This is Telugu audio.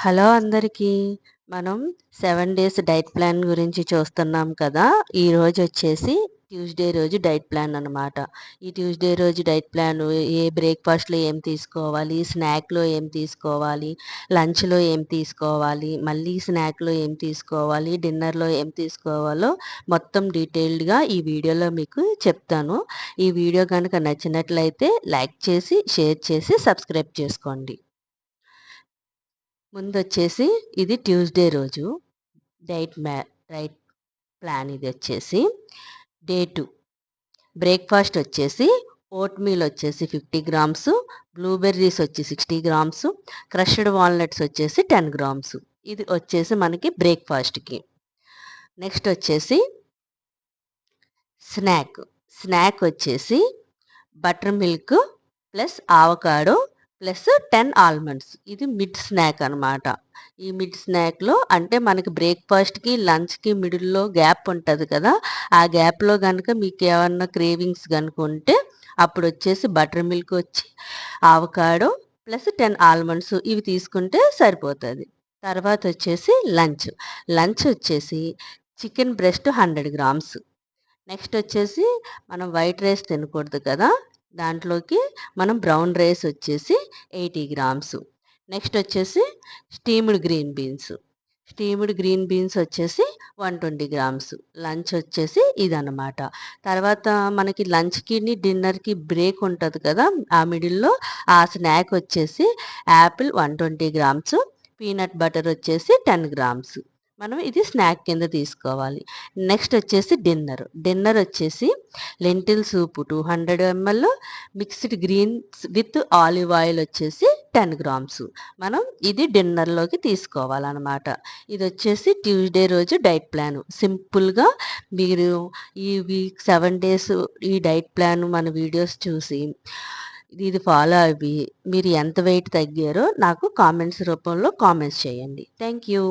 హలో అందరికీ. మనం 7 డేస్ డైట్ ప్లాన్ గురించి చూస్తున్నాం కదా! ఈరోజొచ్చేసి ట్యూస్‌డే రోజు డైట్ ప్లాన్ అనమాట. ఈ ట్యూస్‌డే రోజు డైట్ ప్లాను బ్రేక్‌ఫాస్ట్‌లో ఏం తీసుకోవాలి, స్నాక్‌లో ఏం తీసుకోవాలి, లంచ్‌లో ఏం తీసుకోవాలి, మళ్ళీ స్నాక్‌లో ఏం తీసుకోవాలి, డిన్నర్‌లో ఏం తీసుకోవాలో మొత్తం డీటెయిల్డ్‌గా ఈ వీడియోలో మీకు చెప్తాను. ఈ వీడియో గనక నచ్చినట్లయితే లైక్ చేసి, షేర్ చేసి, సబ్స్క్రైబ్ చేసుకోండి. ముందొచ్చేసి ఇది ట్యూస్‌డే రోజు డైట్ మ్యా డైట్ ప్లాన్ ఇదొచ్చేసి. డే 2 బ్రేక్‌ఫాస్ట్ వచ్చేసి ఓట్‌మీల్ వచ్చేసి 50 గ్రామ్స్, బ్లూబెర్రీస్ వచ్చి 60 గ్రామ్స్, క్రష్డ్ వాల్‌నట్స్ వచ్చేసి 10 గ్రామ్స్. ఇది వచ్చేసి మనకి బ్రేక్‌ఫాస్ట్‌కి. నెక్స్ట్ వచ్చేసి స్నాక్. స్నాక్ వచ్చేసి butter milk plus avocado plus 10 almonds. ఇది మిడ్ స్నాక్ అనమాట. ఈ మిడ్ స్నాక్‌లో అంటే మనకి బ్రేక్‌ఫాస్ట్‌కి, లంచ్‌కి మిడిల్‌లో గ్యాప్ ఉంటది కదా! ఆ గ్యాప్‌లో గనక మీకేమన్నా క్రేవింగ్స్ గనుక ఉంటే అప్పుడొచ్చేసి బటర్ మిల్క్ వచ్చి ఆవకాడో ప్లస్ 10 ఆల్మండ్స్ ఇవి తీసుకుంటే సరిపోతది. తర్వాతొచ్చేసి లంచ్. లంచ్ వచ్చేసి చికెన్ బ్రెస్ట్ 100 గ్రామ్స్. నెక్స్ట్ వచ్చేసి మనం వైట్ రైస్ తినకూడదు కదా! దాంట్లోకి మనం బ్రౌన్ రైస్ వచ్చేసి 80 గ్రామ్స్. నెక్స్ట్ వచ్చేసి steamed green beans. Steamed green beans వచ్చేసి 120 గ్రామ్స్. లంచ్ వచ్చేసి ఇదనమాట. తర్వాత మనకి లంచ్‌కిని, డిన్నర్‌కి బ్రేక్ ఉంటది కదా! ఆ మిడిల్‌లో ఆ స్నాక్ వచ్చేసి యాపిల్ 120 గ్రామ్స్, పీనట్ బటర్ వచ్చేసి 10 గ్రామ్స్. మనం ఇది స్నాక్ కింద తీసుకోవాలి. నెక్స్ట్ వచ్చేసి డిన్నర్. డిన్నర్ వచ్చేసి lentil soup 200 ML, mixed greens with olive oil వచ్చేసి 10 గ్రామ్స్. మనం ఇది డిన్నర్‌లోకి తీసుకోవాలనమాట. ఇదొచ్చేసి ట్యూస్‌డే రోజు డైట్ ప్లాను. సింపుల్‌గా మీరు ఈ వీక్ 7 డేస్ ఈ డైట్ ప్లాన్ మన వీడియోస్ చూసి ఇది ఫాలో అవ్వి మీరు ఎంత వెయిట్ తగ్గారో నాకు కామెంట్స్ రూపంలో కామెంట్స్ చేయండి. Thank you.